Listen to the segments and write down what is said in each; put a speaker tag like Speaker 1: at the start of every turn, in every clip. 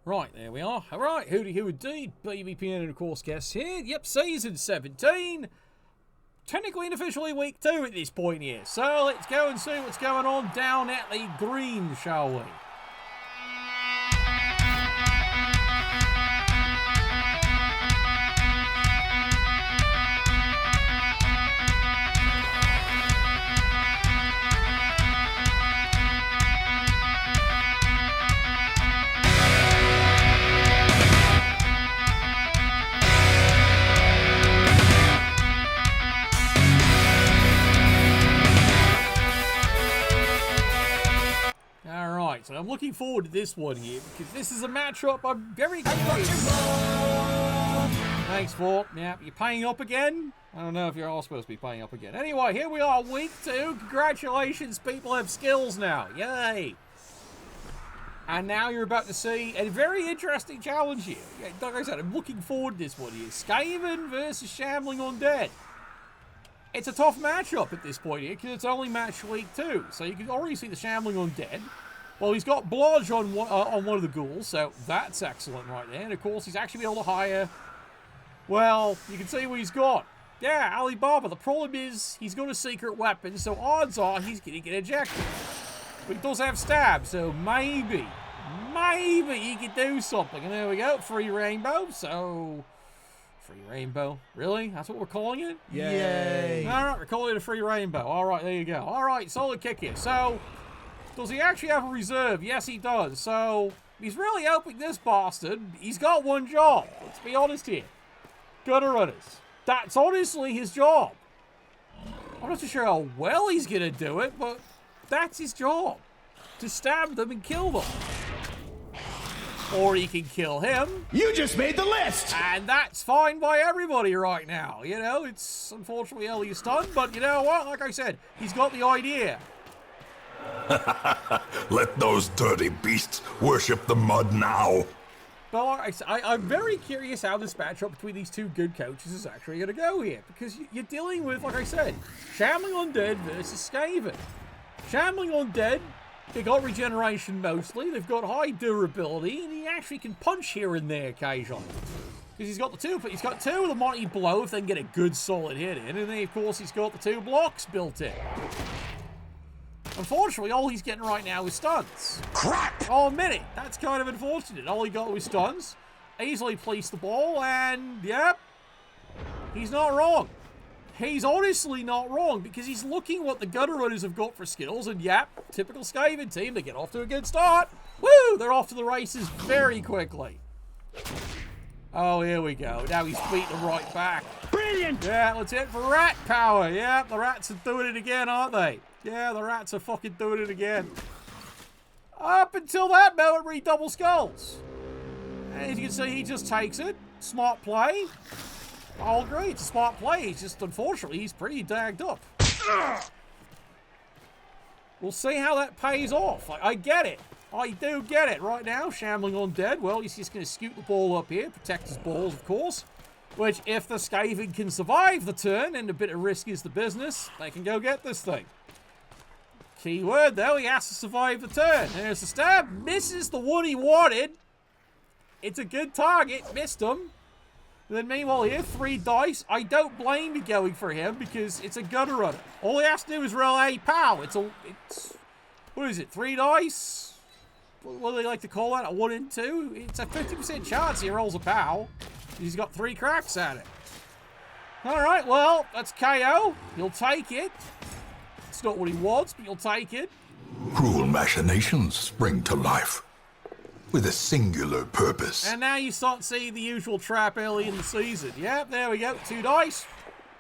Speaker 1: Right, there we are. All right, who indeed? BBPN and of course guests here. Yep, season 17. Technically and officially week 2 at this point here. So let's go and see what's going on down at the green, shall we? So I'm looking forward to this one here because this is a matchup I'm very curious. Thanks, Fort. Yeah, you're paying up again? I don't know if you're all supposed to be paying up again. Anyway, here we are, week 2. Congratulations, people have skills now. Yay. And now you're about to see a very interesting challenge here. Like I said, I'm looking forward to this one here. Skaven versus Shamblin Undead. It's a tough matchup at this point here because it's only match week 2. So you can already see the Shamblin Undead. Well, he's got Blodge on one of the ghouls, so that's excellent right there. And, of course, he's actually able to hire... Well, you can see what he's got. Yeah, Alibaba. The problem is he's got a secret weapon, so odds are he's going to get ejected. But he does have stab, so maybe he could do something. And there we go, free rainbow, so... Free rainbow. Really? That's what we're calling it?
Speaker 2: Yay!
Speaker 1: All right, we're calling it a free rainbow. All right, there you go. All right, solid kick here. So... Does he actually have a reserve? Yes, he does. So, he's really hoping this bastard, he's got one job. Let's be honest here. Gutter runners. That's honestly his job. I'm not too sure how well he's going to do it, but that's his job. To stab them and kill them. Or he can kill him.
Speaker 2: You just made the list!
Speaker 1: And that's fine by everybody right now. You know, it's unfortunately only a stun, but you know what? Like I said, he's got the idea.
Speaker 3: Let those dirty beasts worship the mud now.
Speaker 1: But I'm very curious how this matchup between these two good coaches is actually going to go here. Because you're dealing with, like I said, Shamblin Undead versus Skaven. Shamblin Undead, they got regeneration mostly. They've got high durability. And he actually can punch here and there occasionally. Because he's got the two, but he's got 2 with a mighty blow if they can get a good solid hit in. And then, of course, he's got the 2 blocks built in. Unfortunately, all he's getting right now is stuns.
Speaker 2: Crap!
Speaker 1: Oh, a minute. That's kind of unfortunate. All he got was stuns. Easily placed the ball, and, yep, he's not wrong. He's honestly not wrong, because he's looking what the gutter runners have got for skills, and, yep, typical Skaven team, they get off to a good start. Woo! They're off to the races very quickly. Oh, here we go. Now he's beating them right back.
Speaker 2: Brilliant!
Speaker 1: Yeah, let's hit for rat power. Yeah, the rats are doing it again, aren't they? Yeah, the rats are fucking doing it again. Up until that moment where he double skulls. And as you can see, he just takes it. Smart play. I'll agree, it's a smart play. It's just, unfortunately, he's pretty dagged up. We'll see how that pays off. I get it. I do get it. Right now, Shamblin Undead, well, he's just going to scoot the ball up here. Protect his balls, of course. Which, if the Skaven can survive the turn, and a bit of risk is the business, they can go get this thing. Key word, though, he has to survive the turn. There's the stab. Misses the one he wanted. It's a good target. Missed him. And then meanwhile here, 3 dice. I don't blame you going for him because it's a gutter runner. All he has to do is roll a pow. It's what is it, 3 dice? What do they like to call that? A 1 and 2? It's a 50% chance he rolls a pow. He's got 3 cracks at it. Alright, well, that's KO. He'll take it. It's not what he wants, but he'll take it.
Speaker 3: Cruel machinations spring to life with a singular purpose.
Speaker 1: And now you start seeing the usual trap early in the season. Yep, there we go. 2 dice.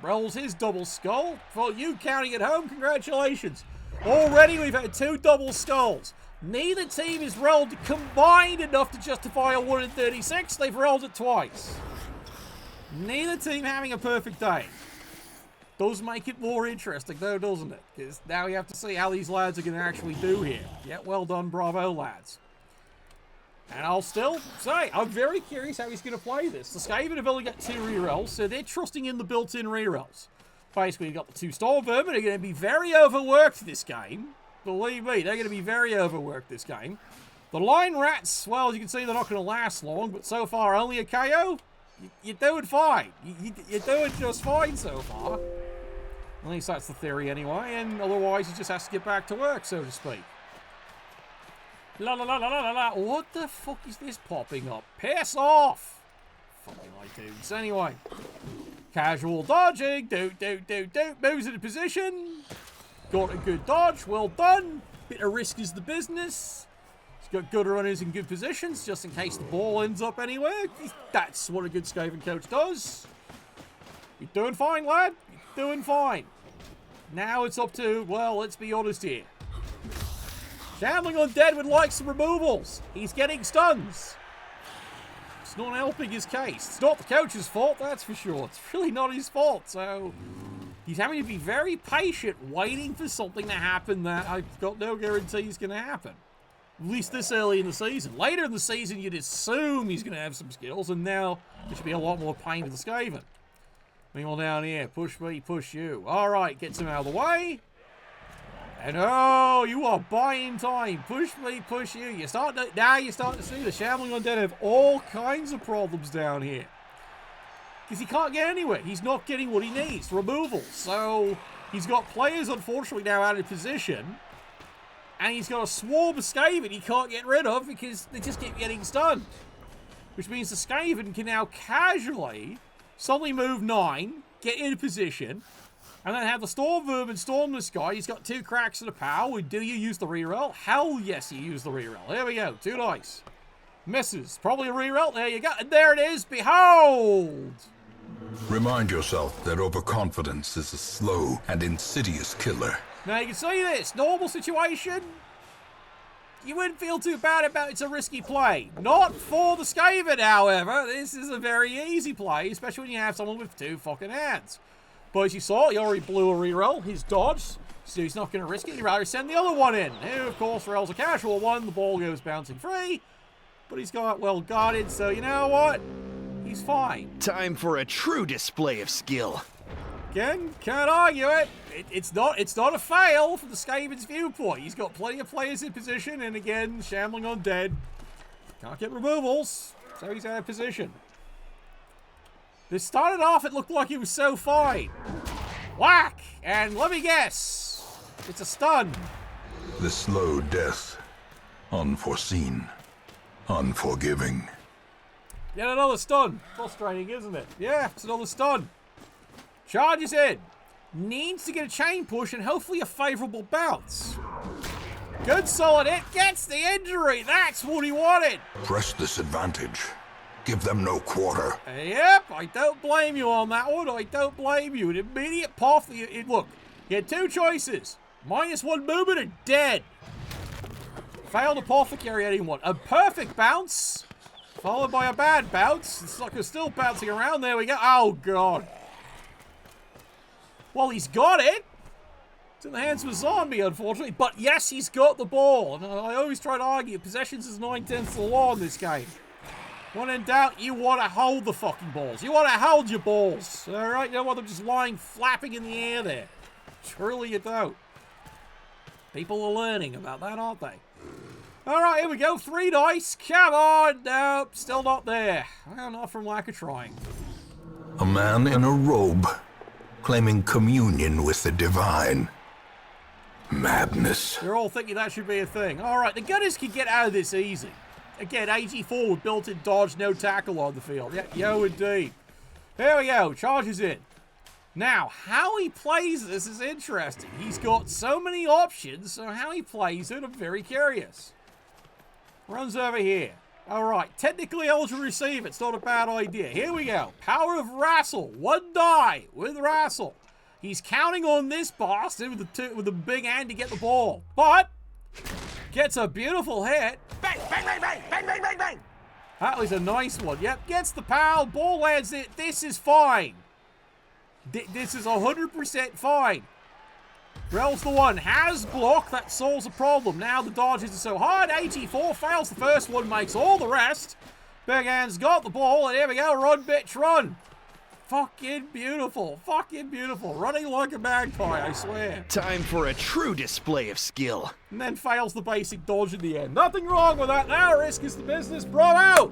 Speaker 1: Rolls his double skull. For you counting at home, congratulations. Already we've had 2 double skulls. Neither team has rolled combined enough to justify a 1 in 36. They've rolled it twice. Neither team having a perfect day. Does make it more interesting though, doesn't it? Because now we have to see how these lads are going to actually do here. Yeah, well done, bravo, lads. And I'll still say, I'm very curious how he's going to play this. The Skaven have only got 2 rerolls, so they're trusting in the built-in rerolls. Basically, you've got the 2 Storm Vermin. They're going to be very overworked this game. Believe me, they're going to be very overworked this game. The line rats, well, as you can see, they're not going to last long, but so far only a KO. You're doing fine. You're doing just fine so far. At least that's the theory anyway, and otherwise he just has to get back to work, so to speak. La la la la la la. What the fuck is this popping up? Piss off! Fucking iTunes. Anyway. Casual dodging. Doot. Moves into position. Got a good dodge. Well done. Bit of risk is the business. He's got good runners in good positions, just in case the ball ends up anywhere. That's what a good Skaven coach does. You're doing fine, lad. You're doing fine. Now it's up to, well, let's be honest here. Shamblin Undead would like some removals. He's getting stuns. It's not helping his case. It's not the coach's fault, that's for sure. It's really not his fault, so he's having to be very patient, waiting for something to happen that I've got no guarantee is going to happen. At least this early in the season. Later in the season, you'd assume he's going to have some skills, and now there should be a lot more pain for the Skaven. Meanwhile, down here, push me, push you. All right, gets him out of the way. And oh, you are buying time. Push me, push you. Now you're starting to see the Shamblin Undead have all kinds of problems down here. Because he can't get anywhere. He's not getting what he needs. Removals. So he's got players, unfortunately, now out of position. And he's got a swarm of Skaven he can't get rid of because they just keep getting stunned. Which means the Skaven can now casually suddenly move 9, get into position, and then have the Storm Vermin storm this guy. He's got 2 cracks in the power. Do you use the reroll? Hell yes, you use the reroll. There we go. 2 dice. Misses. Probably a reroll. There you go. And there it is. Behold!
Speaker 3: Remind yourself that overconfidence is a slow and insidious killer.
Speaker 1: Now you can see this. Normal situation. You wouldn't feel too bad about it's a risky play. Not for the Skaven, however. This is a very easy play, especially when you have someone with 2 fucking hands. But as you saw, he already blew a reroll. His dodge, so he's not going to risk it. He'd rather send the other one in. Who, of course, rolls a casual one. The ball goes bouncing free. But he's got well guarded, so you know what? He's fine.
Speaker 2: Time for a true display of skill.
Speaker 1: Again, can't argue it. It's not a fail from the Skaven's viewpoint. He's got plenty of players in position, and again, Shamblin Undead can't get removals, so he's out of position. This started off, it looked like he was so fine. Whack! And let me guess, it's a stun.
Speaker 3: The slow death. Unforeseen. Unforgiving.
Speaker 1: Yet another stun. Frustrating, isn't it? Yeah, it's another stun. Charges in. Needs to get a chain push and hopefully a favourable bounce. Good solid hit. Gets the injury. That's what he wanted.
Speaker 3: Press this advantage. Give them no quarter.
Speaker 1: Yep, I don't blame you on that one. I don't blame you. An immediate puff. Look, you had 2 choices. -1 movement and dead. Failed apothecary anyone. A perfect bounce, followed by a bad bounce. The sucker's still bouncing around. There we go. Oh, God. Well, he's got it. It's in the hands of a zombie, unfortunately. But yes, he's got the ball. And I always try to argue, possessions is 9/10 of the law in this game. When in doubt, you want to hold the fucking balls. You want to hold your balls. All right? You don't want them just lying, flapping in the air there. Surely you don't. People are learning about that, aren't they? All right, here we go. 3 dice. Come on. Nope, still not there. Well, not from lack of trying.
Speaker 3: A man in a robe, claiming communion with the divine. Madness.
Speaker 1: You're all thinking that should be a thing. All right, the Gunners can get out of this easy. Again, 84 with built-in dodge, no tackle on the field. Yeah, yo, indeed. Here we go. Charges in. Now, how he plays this is interesting. He's got so many options, so how he plays it, I'm very curious. Runs over here. All right, technically eligible to receive. It's not a bad idea. Here we go. Power of Wrestle. 1 die with Wrestle. He's counting on this bastard with the big hand to get the ball. But gets a beautiful hit. Bang, bang, bang, bang, bang, bang, bang, bang. That was a nice one. Yep, gets the power. Ball lands it. This is fine. This is 100% fine. Rel's the one. Has block. That solves the problem. Now the dodges are so hard. 84 fails the first one. Makes all the rest. Big Hand's got the ball. And here we go. Run, bitch, run. Fucking beautiful. Fucking beautiful. Running like a magpie, I swear.
Speaker 2: Time for a true display of skill.
Speaker 1: And then fails the basic dodge in the end. Nothing wrong with that now. Risk is the business. Bravo!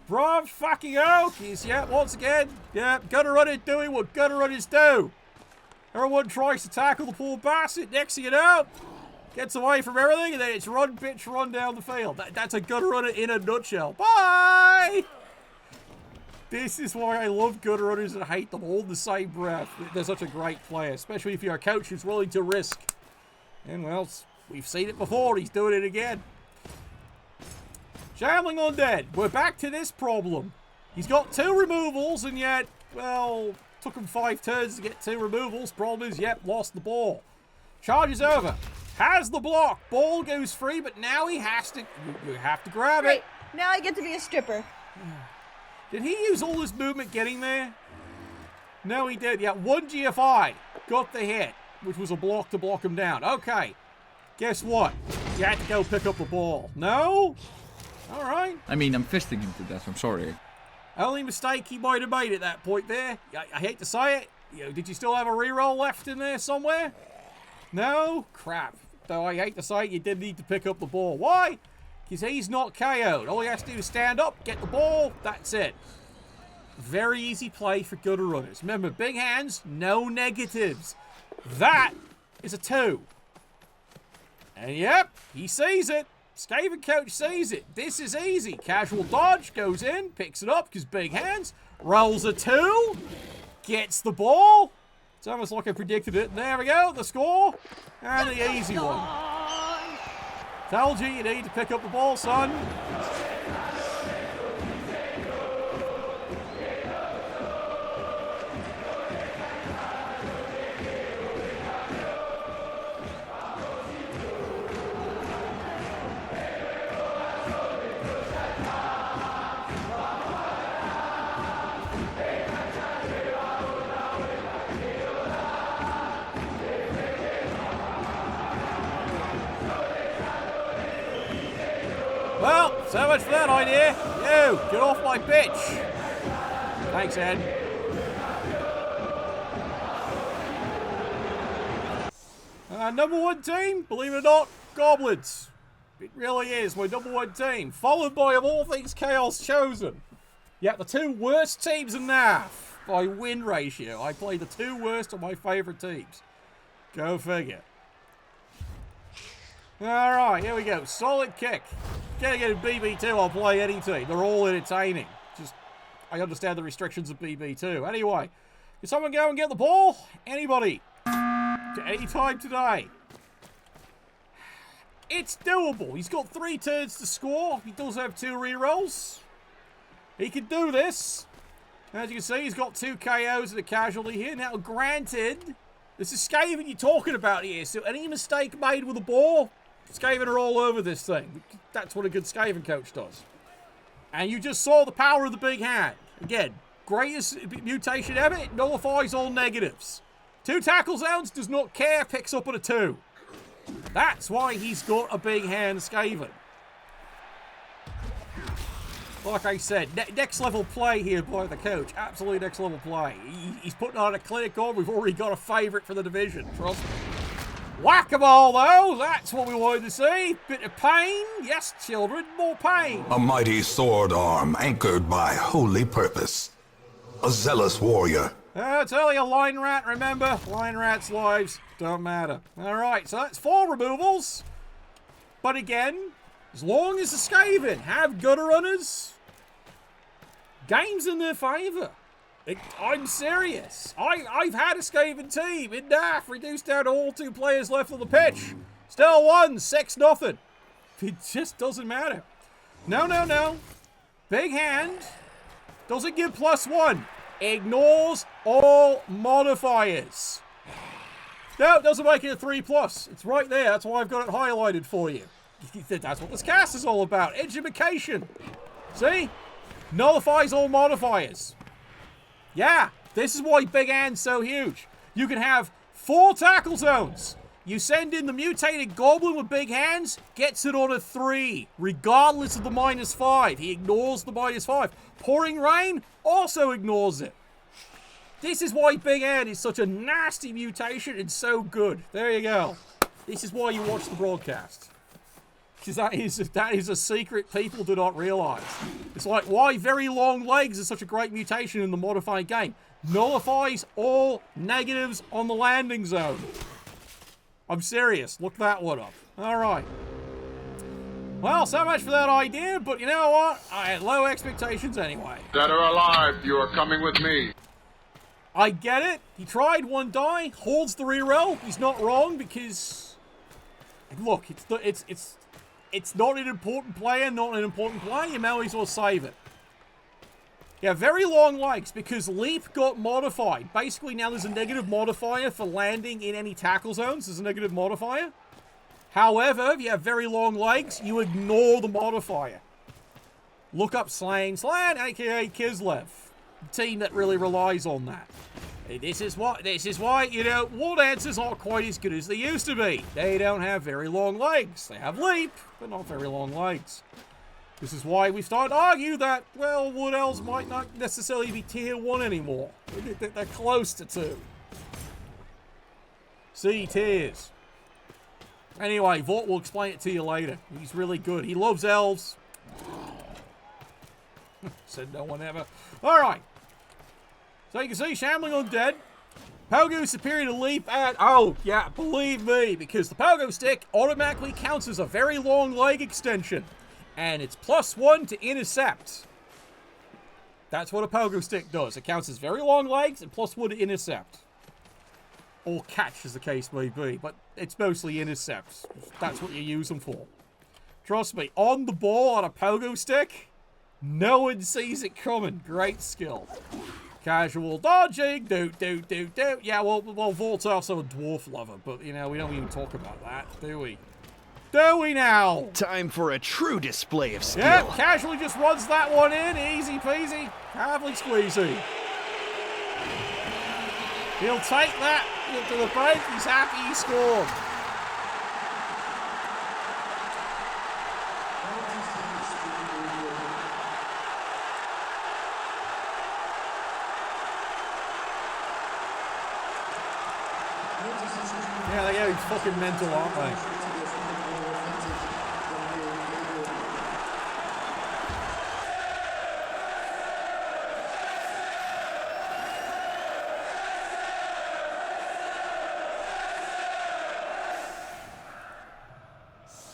Speaker 1: Bravo fucking Okies. Yeah, once again. Yeah, gutter runner doing what gutter runners do. Everyone tries to tackle the poor bastard. Next thing you know, gets away from everything, and then it's run, bitch, run down the field. That's a gutter runner in a nutshell. Bye! This is why I love gutter runners and hate them all in the same breath. They're such a great player, especially if you're a coach who's willing to risk. And, well, we've seen it before. He's doing it again. Shambling Undead. We're back to this problem. He's got 2 removals, and yet, well, took him 5 turns to get 2 removals. Problem is, yep, lost the ball. Charges over. Has the block. Ball goes free, but now he has to... You have to grab it.
Speaker 4: Great. Now I get to be a stripper.
Speaker 1: Did he use all his movement getting there? No, he did. Yeah, 1 GFI. Got the hit, which was a block to block him down. Okay. Guess what? You had to go pick up the ball. No? All right.
Speaker 5: I mean, I'm fisting him to death. I'm sorry.
Speaker 1: Only mistake he might have made at that point there. I hate to say it. You know, did you still have a reroll left in there somewhere? No? Crap. Though I hate to say it, you did need to pick up the ball. Why? Because he's not KO'd. All he has to do is stand up, get the ball, that's it. Very easy play for gutter runners. Remember, big hands, no negatives. That is a 2. And yep, he sees it. Skaven coach sees it. This is easy. Casual dodge, goes in, picks it up because big hands. Rolls a 2. Gets the ball. It's almost like I predicted it. There we go, the score. And the easy one. Told you need to pick up the ball, son. Well, so much for that idea. You, get off my bitch. Thanks, Ed. Number 1 team, believe it or not, Goblins. It really is my number 1 team. Followed by, of all things, Chaos Chosen. Yeah, the 2 worst teams in NAF by win ratio. I play the 2 worst of my favourite teams. Go figure. Alright, here we go. Solid kick. Getting it in BB2, I'll play any team. They're all entertaining. Just, I understand the restrictions of BB2. Anyway, can someone go and get the ball? Anybody? Any time today. It's doable. He's got 3 turns to score. He does have 2 rerolls. He can do this. As you can see, he's got 2 KOs and a casualty here. Now, granted, this is Skaven you're talking about here. So any mistake made with the ball, Skaven are all over this thing. That's what a good Skaven coach does. And you just saw the power of the big hand. Again, greatest mutation ever. It nullifies all negatives. 2 tackle zones, does not care, picks up at a 2. That's why he's got a big hand, Skaven. Like I said, next level play here by the coach. Absolutely next level play. He's putting on a clinic on. We've already got a favourite for the division. Trust me. Whack-a-mole, though. That's what we wanted to see. Bit of pain. Yes, children, more pain.
Speaker 3: A mighty sword arm anchored by holy purpose. A zealous warrior.
Speaker 1: It's only a line rat, remember? Line rats' lives don't matter. Alright, so that's 4 removals. But again, as long as the Skaven have gutter runners, game's in their favour. I'm serious. I've had a Skaven team in NAF reduced down to all 2 players left on the pitch. Still won 6-0. It just doesn't matter. No. Big hand doesn't give +1. Ignores all modifiers. No, it doesn't make it a 3+. It's right there. That's why I've got it highlighted for you. That's what this cast is all about. Education. See? Nullifies all modifiers. Yeah, this is why big hand's so huge. You can have 4 tackle zones. You send in the mutated goblin with big hands, gets it on a 3, regardless of the -5. He ignores the -5. Pouring rain also ignores it. This is why Big Ed is such a nasty mutation and so good. There you go. This is why you watch the broadcast. Because that is a secret people do not realize. It's like why very long legs is such a great mutation in the modified game. Nullifies all negatives on the landing zone. I'm serious. Look that one up. Alright. Well, so much for that idea, but you know what? I had low expectations anyway.
Speaker 6: Dead or alive, you are coming with me.
Speaker 1: I get it. He tried one die, holds the reroll. He's not wrong because look, it's not an important player, not an important play. You may as well save it. Yeah, very long legs because leap got modified. Basically, now there's a negative modifier for landing in any tackle zones. There's a negative modifier. However, if you have very long legs, you ignore the modifier. Look up Slan, aka Kislev. The team that really relies on that. This is why, you know, wall dancers aren't quite as good as they used to be. They don't have very long legs. They have leap, but not very long legs. This is why we start to argue that, well, wood elves might not necessarily be tier 1 anymore. They're close to 2. C tiers. Anyway, Vort will explain it to you later. He's really good. He loves elves. Said no one ever. Alright. So you can see Shambling Undead. Pogo superior to leap and... Oh, yeah, believe me, because the pogo stick automatically counts as a very long leg extension. And it's +1 to intercept. That's what a pogo stick does. It counts as very long legs and +1 to intercept. Or catch, as the case may be. But it's mostly intercepts. That's what you use them for. Trust me, on the ball on a pogo stick, no one sees it coming. Great skill. Casual dodging, do. Yeah, well, Volt's also a dwarf lover, but, you know, we don't even talk about that, do we? Do we now?
Speaker 2: Time for a true display of skill.
Speaker 1: Yep, casually just runs that one in, easy peasy, heavily squeezy. He'll take that into the break, he's happy he scored. Yeah, they're getting fucking mental, aren't they?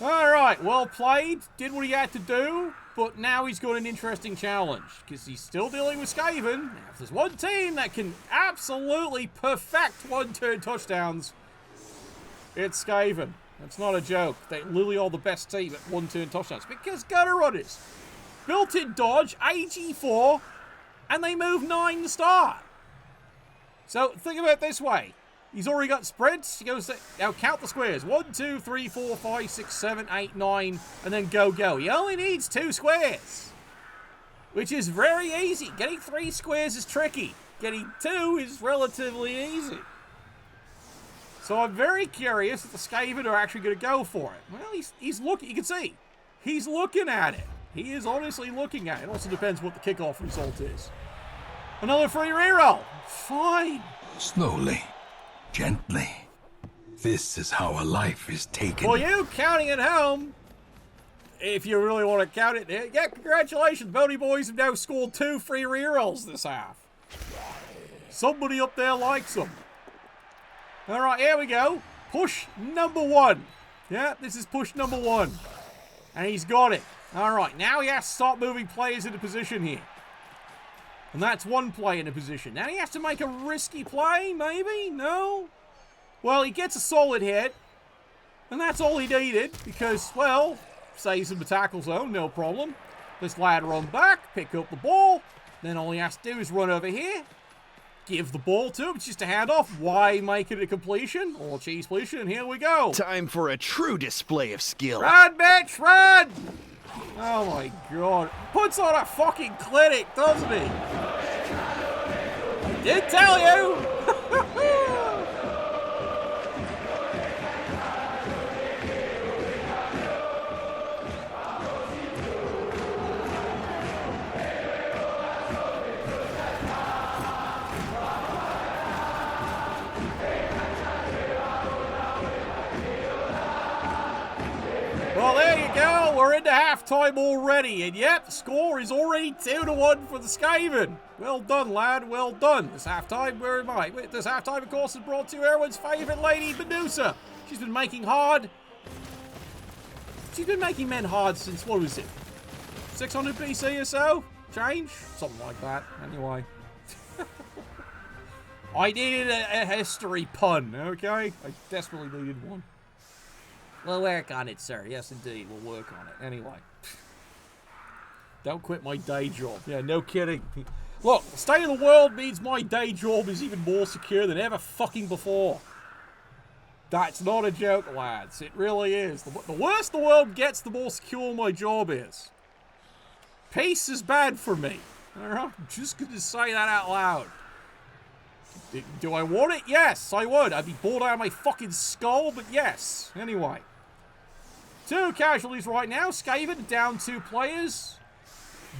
Speaker 1: Alright, well played. Did what he had to do, but now he's got an interesting challenge, because he's still dealing with Skaven. Now, if there's one team that can absolutely perfect one-turn touchdowns, it's Skaven. That's not a joke. They're literally all the best team at one-turn touchdowns, because gutter runners. Built-in dodge, AG4, and they move 9 to start. So, think about it this way. He's already got sprints. He goes, now count the squares. 1, 2, 3, 4, 5, 6, 7, 8, 9, and then go. He only needs 2 squares, which is very easy. Getting 3 squares is tricky. Getting 2 is relatively easy. So I'm very curious if the Skaven are actually going to go for it. Well, he's looking. You can see, he's looking at it. He is honestly looking at it. It also depends what the kickoff result is. Another free reroll. Fine.
Speaker 3: Slowly. Gently. This is how a life is taken.
Speaker 1: For you counting at home, if you really want to count it, yeah, congratulations. Bodie boys have now scored 2 free rerolls this half. Somebody up there likes them. All right, here we go. Push number 1. Yeah, this is push number 1. And he's got it. All right, now he has to start moving players into position here. And that's 1 play in a position. Now he has to make a risky play, maybe? No? Well, he gets a solid hit. And that's all he needed. Because, well, saves him the tackle zone, no problem. This lad run back, pick up the ball. Then all he has to do is run over here. Give the ball to him. It's just a handoff. Why make it a completion? Or cheese completion, and here we go.
Speaker 2: Time for a true display of skill.
Speaker 1: Run, bitch, run! Oh my god. Puts on a fucking clinic, doesn't he? I did tell you! half-time already, and yet the score is already 2-1 for the Skaven. Well done, lad, well done. This half-time, where am I? This half-time, of course, is brought to you everyone's favourite lady, Medusa. She's been making hard. She's been making men hard since, what was it? 600 BC or so? Change? Something like that. Anyway. I needed a history pun, okay? I desperately needed one. We'll work on it, sir. Yes, indeed. We'll work on it. Anyway. Don't quit my day job. Yeah, no kidding. Look, the state of the world means my day job is even more secure than ever fucking before. That's not a joke, lads. It really is. The worse the world gets, the more secure my job is. Peace is bad for me. Alright? I'm just going to say that out loud. Do I want it? Yes, I would. I'd be bored out of my fucking skull, but yes. Anyway. 2 casualties right now. Skaven down 2 players.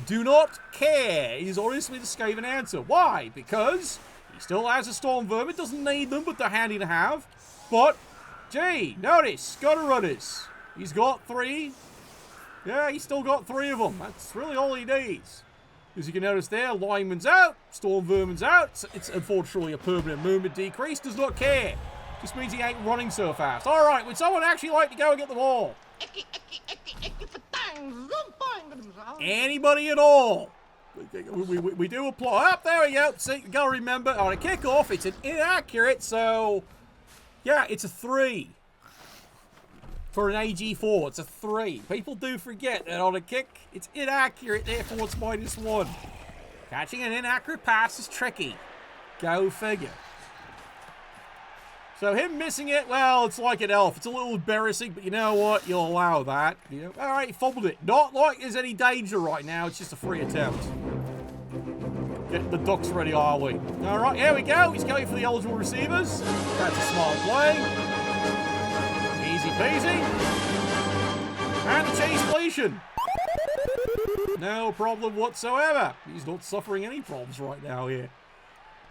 Speaker 1: Do not care is honestly the Skaven answer. Why? Because he still has a Storm Vermin. Doesn't need them, but they're handy to have. But, gee, notice. Gutter Runners. He's got 3. Yeah, he's still got 3 of them. That's really all he needs. As you can notice there, Lineman's out, Storm Vermin's out. It's unfortunately a permanent movement decrease. Does not care. Just means he ain't running so fast. Alright, would someone actually like to go and get the ball? Anybody at all? We do apply. Up there we go. See, you gotta remember, on a kickoff, it's an inaccurate, so... Yeah, it's a 3. For an AG4, it's a 3. People do forget that on a kick, it's inaccurate, therefore it's -1. Catching an inaccurate pass is tricky. Go figure. So him missing it, well, it's like an elf. It's a little embarrassing, but you know what? You'll allow that. You know? All right, he fumbled it. Not like there's any danger right now. It's just a free attempt. Getting the ducks ready, are we? All right, here we go. He's going for the eligible receivers. That's a smart play. Easy peasy. And the chase deletion. No problem whatsoever. He's not suffering any problems right now here.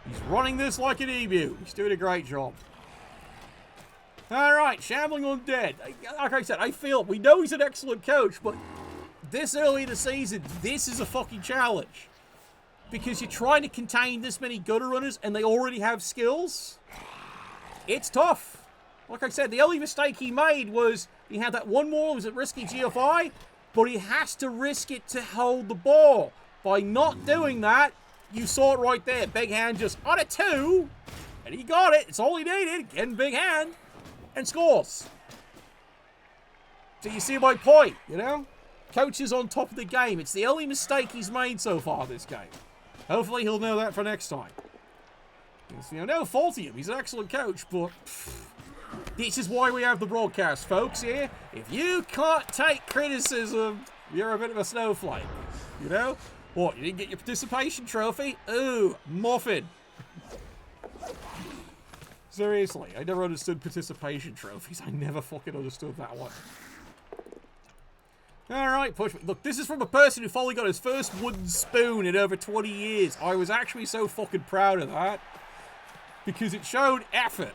Speaker 1: He's running this like an emu. He's doing a great job. Alright, Shambling Undead. Like I said, I feel we know he's an excellent coach, but this early in the season, this is a fucking challenge. Because you're trying to contain this many gutter runners and they already have skills. It's tough. Like I said, the only mistake he made was he had that one more, was it risky GFI? But he has to risk it to hold the ball. By not doing that, you saw it right there. Big Hand just on a 2, and he got it. It's all he needed. Getting Big Hand, and scores. So you see my point, you know? Coach is on top of the game. It's the only mistake he's made so far this game. Hopefully he'll know that for next time. You know, no fault to him. He's an excellent coach, but... This is why we have the broadcast, folks, here. If you can't take criticism, you're a bit of a snowflake. You know? What, you didn't get your participation trophy? Ooh, muffin. Seriously, I never understood participation trophies. I never fucking understood that one. Alright, push me. Look, this is from a person who finally got his first wooden spoon in over 20 years. I was actually so fucking proud of that. Because it showed effort.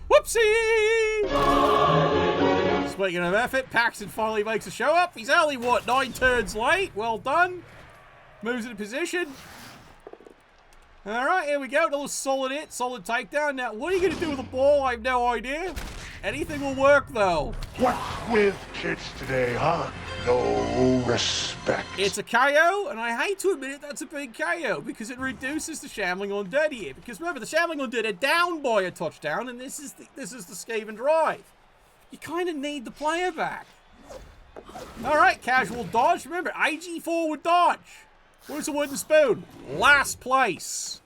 Speaker 1: Whoopsie! Speaking of effort, Paxton finally makes a show up. He's only, what, 9 turns late? Well done. Moves into position. Alright, here we go. Another solid hit, solid takedown. Now, what are you going to do with the ball? I have no idea. Anything will work, though.
Speaker 7: What with kids today, huh? No respect.
Speaker 1: It's a KO, and I hate to admit it, that's a big KO, because it reduces the Shambling Undead here. Because remember, the Shambling Undead are down by a touchdown, and this is the Skaven drive. You kind of need the player back. Alright, casual dodge. Remember, AG4 would dodge. Where's the wooden spoon? Last place.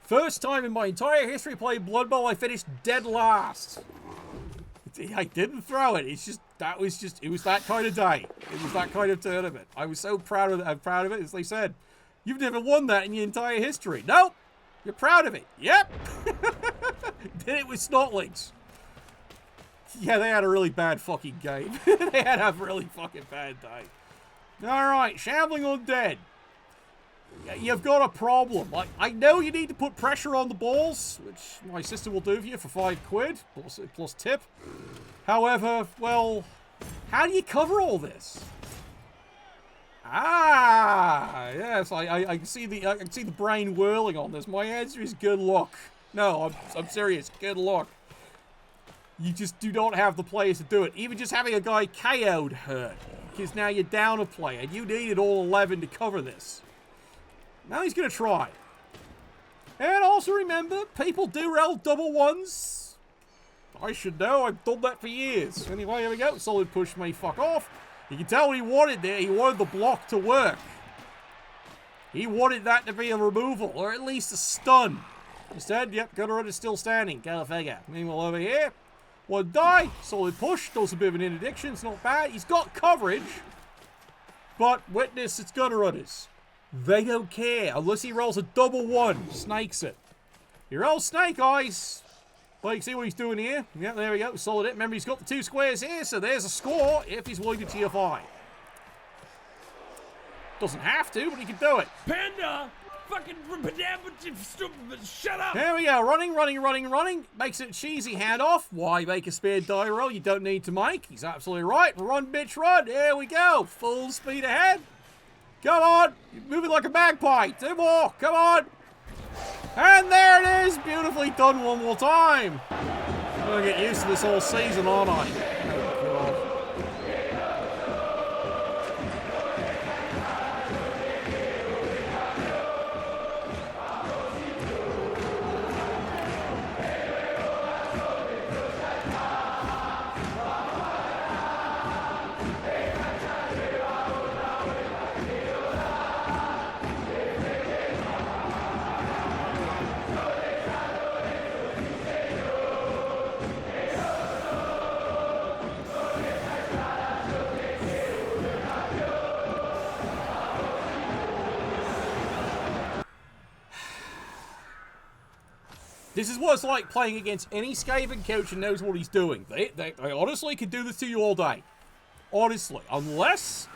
Speaker 1: First time in my entire history playing Blood Bowl, I finished dead last. I didn't throw it. It's just, it was that kind of day. It was that kind of tournament. I was so proud of it. I'm proud of it. As they said, you've never won that in your entire history. Nope. You're proud of it. Yep. Did it with Snotlings. Yeah, they had a really bad fucking game. They had a really fucking bad day. Alright, Shambling Undead. You've got a problem. Like, I know you need to put pressure on the balls, which my sister will do for you for £5 plus tip. However, well, How do you cover all this? Ah, yes, I can see the brain whirling on this. My answer is good luck. No, I'm serious. Good luck. You just do not have the players to do it. Even just having a guy KO'd hurt. Because now you're down a player. And you needed all 11 to cover this. Now he's going to try. And also remember, people do roll double ones. I should know. I've done that for years. Anyway, here we go. Solid push may fuck off. You can tell what he wanted there. He wanted the block to work. He wanted that to be a removal. Or at least a stun. Instead, yep, Gutterud is still standing. Go figure. Meanwhile, over here. One die. Solid push. Does a bit of an interdiction. It's not bad. He's got coverage. But witness, it's Gutterud's. They don't care. Unless he rolls a double one. Snakes it. He rolls snake eyes. Well, you can see what he's doing here. Yeah, there we go. Solid hit. Remember, he's got the 2 squares here, so there's a score if he's willing to TFI. Doesn't have to, but he can do it.
Speaker 8: Panda! Fucking shut up!
Speaker 1: There we go. Running. Makes it cheesy handoff. Why make a spare die roll you don't need to make? He's absolutely right. Run, bitch, run. There we go. Full speed ahead. Come on. You're moving like a magpie. 2 more. Come on. And there it is. Beautifully done one more time. I'm going to get used to this all season, aren't I? This is what it's like playing against any Skaven coach and knows what he's doing. They honestly can do this to you all day. Honestly. Unless,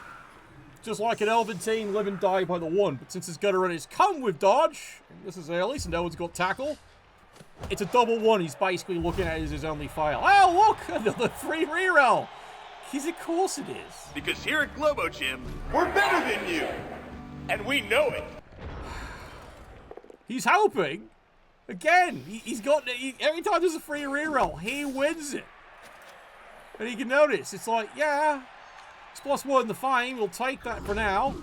Speaker 1: just like an Elven team, live and die by the 1. But since his gutter run has come with dodge, and this is early, so no one's got tackle, it's a double 1 he's basically looking at as his only fail. Oh, look! Another free reroll! Because of course it is.
Speaker 9: Because here at Globo Gym, we're better than you. And we know it.
Speaker 1: He's hoping. Again, he's got... every time there's a free reroll, he wins it. And you can notice, it's like, yeah, it's +1 in the fame. We'll take that for now.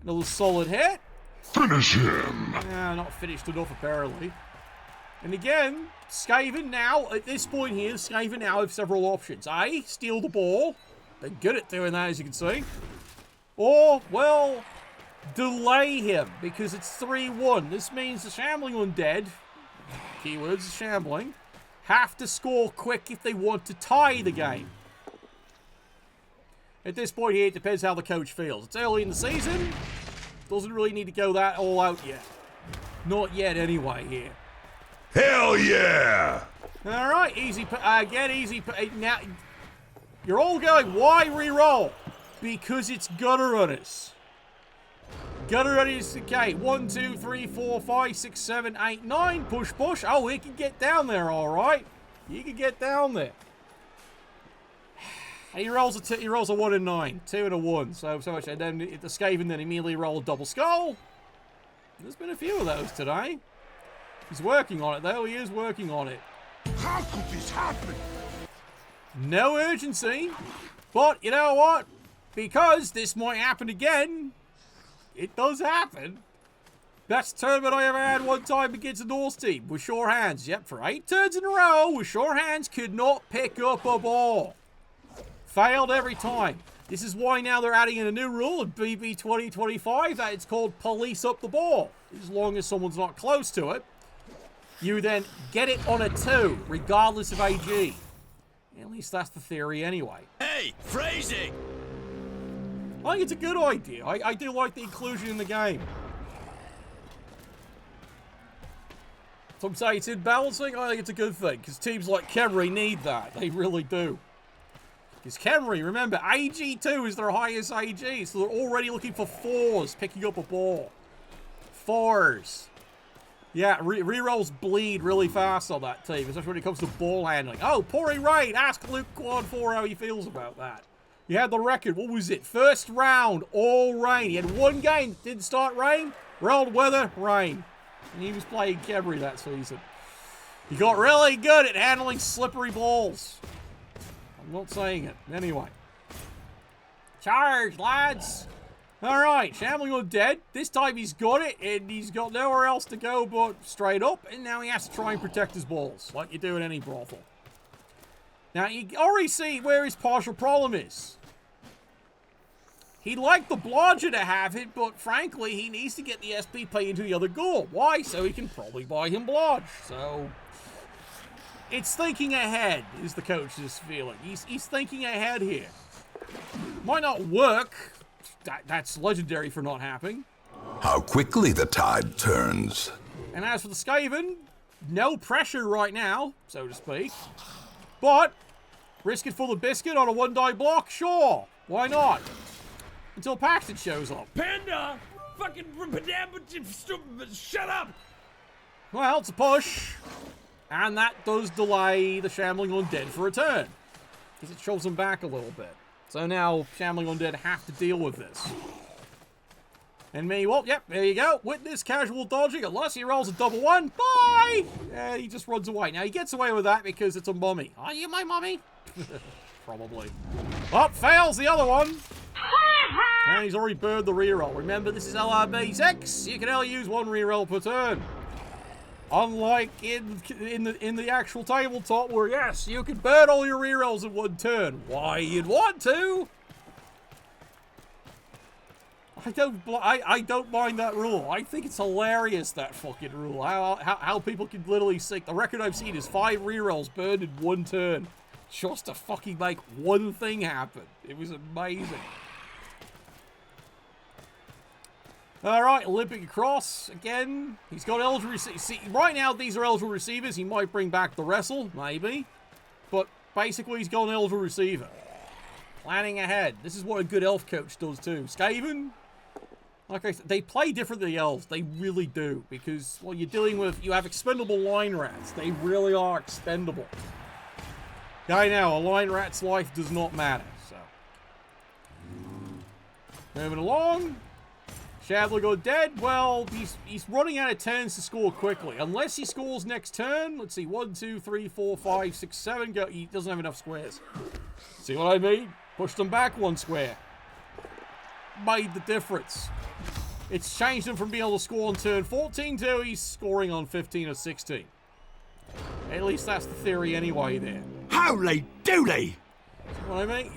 Speaker 1: Another solid hit.
Speaker 7: Finish him.
Speaker 1: Yeah, not finished enough, apparently. And again, Skaven now, at this point here, Skaven now have several options. A, steal the ball. They're good at doing that, as you can see. Or, well... delay him, because it's 3-1. This means the Shamblin Undead, keywords Shambling, have to score quick if they want to tie the game. At this point here, it depends how the coach feels. It's early in the season. Doesn't really need to go that all out yet. Not yet anyway here.
Speaker 7: Hell yeah!
Speaker 1: Alright, easy, again, easy. Now, you're all going, why re-roll? Because it's gutter runners. Gutter runners, okay, 1, 2, 3, 4, 5, 6, 7, 8, 9. Push, push. Oh, he can get down there, alright. He can get down there. He rolls a 1 and 9. 2 and a 1. So much. And then the Skaven then immediately roll a double skull. There's been a few of those today. He's working on it, though. He is working on it.
Speaker 7: How could this happen?
Speaker 1: No urgency. But, you know what? Because this might happen again. It does happen. Best tournament I ever had one time against a Norse team with sure hands. Yep, for 8 turns in a row with sure hands, could not pick up a ball. Failed every time. This is why now they're adding in a new rule in BB 2025 that it's called police up the ball. As long as someone's not close to it, you then get it on a 2, regardless of AG. At least that's the theory anyway.
Speaker 9: Hey, phrasing!
Speaker 1: I think it's a good idea. I do like the inclusion in the game. Some say it's imbalancing. I think it's a good thing, because teams like Khemri need that. They really do. Because Khemri, remember, AG2 is their highest AG, so they're already looking for 4s picking up a ball. 4s. Yeah, rerolls bleed really fast on that team, especially when it comes to ball handling. Oh, pouring rain. Ask Luke Quad 4 how he feels about that. You had the record. What was it? First round, all rain. He had one game that didn't start rain. Rolled weather, rain. And he was playing Kebri that season. He got really good at handling slippery balls. I'm not saying it. Anyway. Charge, lads. Alright, Shamblin Undead. This time he's got it, and he's got nowhere else to go but straight up, and now he has to try and protect his balls, like you do in any brothel. Now, you already see where his partial problem is. He'd like the blodger to have it, but frankly, he needs to get the SP pay into the other goal. Why? So he can probably buy him blodge. So, it's thinking ahead, is the coach's feeling. He's thinking ahead here. Might not work. That's legendary for not happening.
Speaker 3: How quickly the tide turns.
Speaker 1: And as for the Skaven, no pressure right now, so to speak. But, risk it for the biscuit on a 1-die block? Sure, why not? Until Paxton shows up.
Speaker 8: Panda! Fucking shut up!
Speaker 1: Well, it's a push. And that does delay the Shamblin Undead for a turn. Because it shoves them back a little bit. So now, Shamblin Undead have to deal with this. And me, well, yep, there you go. Witness casual dodging, unless he rolls a double one. Bye! Yeah, he just runs away. Now, he gets away with that because it's a mummy. Are you my mummy? Probably. Oh, fails the other one. And he's already burned the reroll. Remember, this is LRB 6. You can only use one reroll per turn. Unlike in the actual tabletop where, yes, you can burn all your rerolls in one turn. Why you'd want to? I don't mind that rule. I think it's hilarious, that fucking rule. How people can literally sink. The record I've seen is 5 rerolls burned in one turn. Just to fucking make one thing happen. It was amazing. Alright, Olympic across again. He's got eligible receivers. See, right now these are eligible receivers. He might bring back the wrestle, maybe. But basically he's got an eligible receiver. Planning ahead. This is what a good elf coach does too. Skaven, like I said, they play different than the elves. They really do. Because, well, you're dealing with, you have expendable line rats. They really are expendable. I know, a line rat's life does not matter, so. Moving along. Shamblin Undead, well, he's running out of turns to score quickly. Unless he scores next turn. Let's see, 1, 2, 3, 4, 5, 6, 7. Go. He doesn't have enough squares. See what I mean? Pushed him back 1 square. Made the difference. It's changed him from being able to score on turn 14 to he's scoring on 15 or 16. At least that's the theory anyway there.
Speaker 2: Howly doody!
Speaker 1: See what I mean?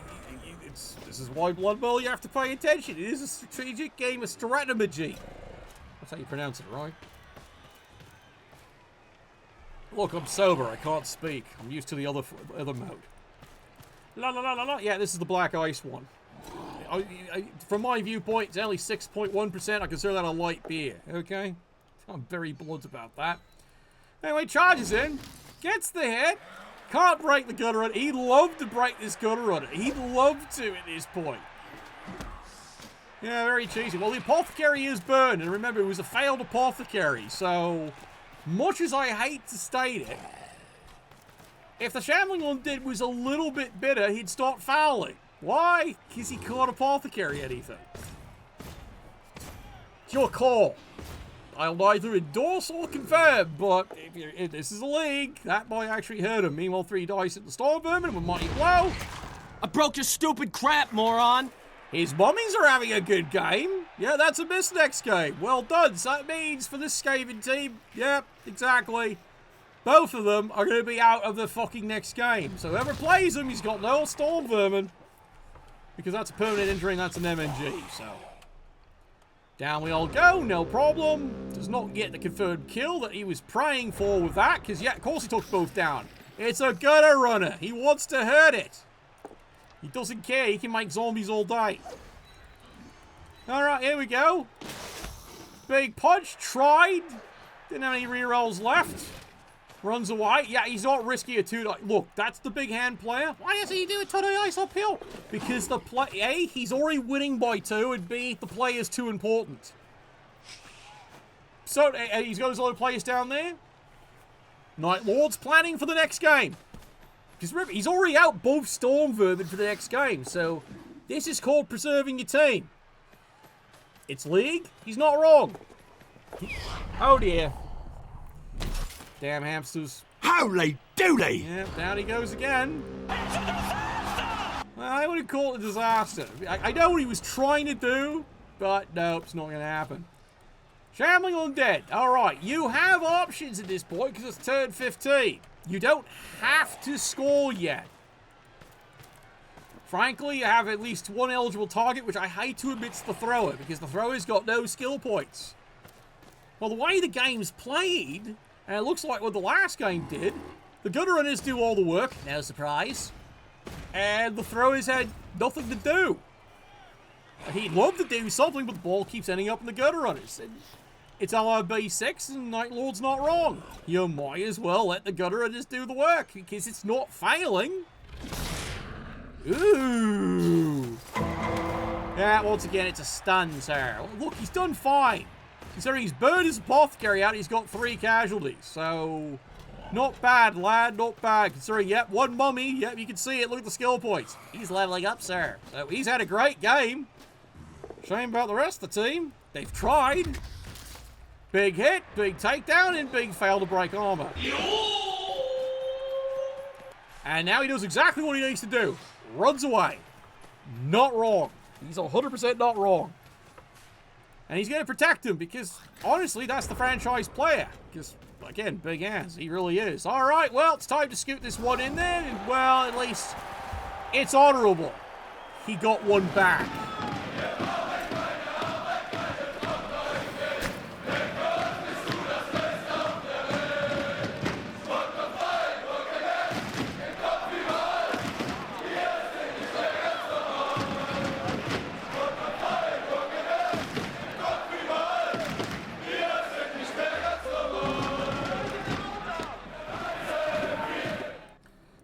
Speaker 1: This is why Blood Bowl, you have to pay attention. It is a strategic game of strategy. That's how you pronounce it, right? Look, I'm sober. I can't speak. I'm used to the other mode. La la la la la. Yeah, this is the Black Ice one. From my viewpoint, it's only 6.1%. I consider that a light beer. Okay? I'm very blunt about that. Anyway, charges in. Gets the hit. Can't break the gutter run. He'd love to break this gutter run. He'd love to at this point. Yeah, very cheesy. Well, the apothecary is burned. And remember, it was a failed apothecary. So, much as I hate to state it, if the Shamblin Undead was a little bit bitter, he'd start fouling. Why? Because he can't apothecary anything. It's your call. I'll neither endorse or confirm, but if this is a league, that might actually hurt him. Meanwhile, 3 dice at the Storm Vermin with Mighty Blow.
Speaker 8: I broke your stupid crap, moron!
Speaker 1: His mummies are having a good game. Yeah, that's a miss next game. Well done. So that means for this Skaven team, yep, exactly. Both of them are going to be out of the fucking next game. So whoever plays him, he's got no Storm Vermin. Because that's a permanent injury and that's an MNG, so. Down we all go, no problem. Does not get the confirmed kill that he was praying for with that, because, yeah, of course he took both down. It's a gutter runner. He wants to hurt it. He doesn't care. He can make zombies all day. All right, here we go. Big punch. Tried. Didn't have any rerolls left. Runs away. Yeah, he's not risky a 2-die. Look, that's the big hand player. Why doesn't he do a 2-die ice uphill? Because the play, A, he's already winning by 2, and B, the play is too important. So, and he's got his other players down there. Night Lord's planning for the next game. Because remember, he's already out both Storm Vermin for the next game. So, this is called preserving your team. It's League. He's not wrong. Oh, dear. Damn hamsters.
Speaker 2: Holy dooly!
Speaker 1: Yeah, down he goes again. Well, I wouldn't call it a disaster. I know what he was trying to do, but no, it's not going to happen. Shambling Undead. Alright, you have options at this point because it's turn 15. You don't have to score yet. Frankly, you have at least one eligible target, which I hate to admit to the thrower, because the thrower's got no skill points. Well, the way the game's played, and it looks like what the last game did, the gutter runners do all the work, no surprise, and the throwers had nothing to do. He'd love to do something, but the ball keeps ending up in the gutter runners. And it's LRB6, and Night Lord's not wrong. You might as well let the gutter runners do the work, because it's not failing. Ooh. Yeah, once again, it's a stun, sir. Look, he's done fine. Considering he's burned his apothecary out, he's got 3 casualties. So, not bad, lad, not bad. Considering, yep, 1 mummy. Yep, you can see it. Look at the skill points. He's leveling up, sir. So, he's had a great game. Shame about the rest of the team. They've tried. Big hit, big takedown, and big fail to break armor. And now he knows exactly what he needs to do. Runs away. Not wrong. He's 100% not wrong. And he's going to protect him because, honestly, that's the franchise player. Because, again, big ass. He really is. All right, well, it's time to scoot this one in there. And, well, at least it's honorable. He got one back.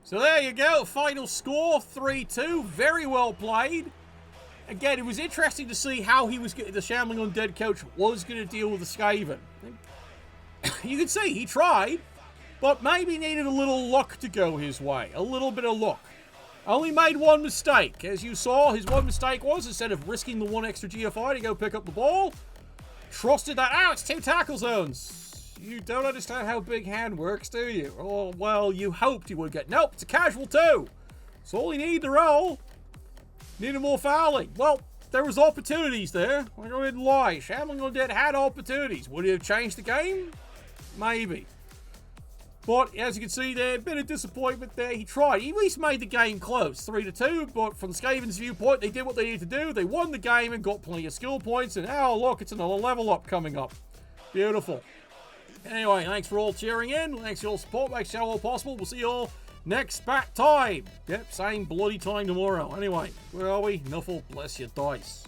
Speaker 1: So there you go, final score, 3-2, very well played. Again, it was interesting to see how the Shambling Undead coach was going to deal with the Skaven. You can see, he tried, but maybe needed a little luck to go his way, a little bit of luck. Only made one mistake. As you saw, his one mistake was, instead of risking the 1 extra GFI to go pick up the ball, trusted that, it's 2 tackle zones. You don't understand how big hand works, do you? Oh, well, you hoped you would get. Nope, it's a casual 2. That's all you need to roll. Needed more fouling. Well, there was opportunities there. I didn't lie. Shambling Undead had opportunities. Would it have changed the game? Maybe. But, as you can see there, a bit of disappointment there. He tried. He at least made the game close, 3-2. But from the Skaven's viewpoint, they did what they needed to do. They won the game and got plenty of skill points. And, oh, look, it's another level up coming up. Beautiful. Anyway, thanks for all cheering in. Thanks for your support. Makes it all possible. We'll see you all next back time. Yep, same bloody time tomorrow. Anyway, where are we? Nuffle, bless your dice.